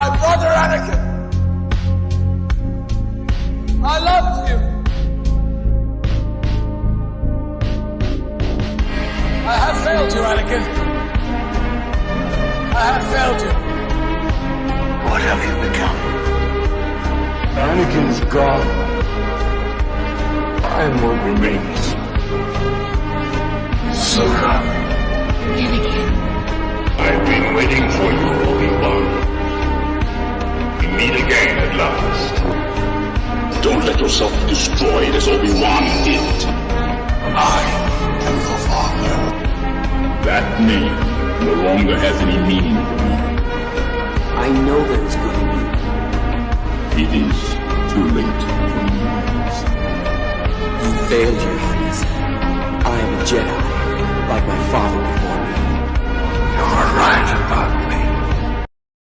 My brother Anakin! I loved you! I have failed you, Anakin. I have failed you. What have you become? Anakin's gone. I am what remains. So come. I've been waiting for you.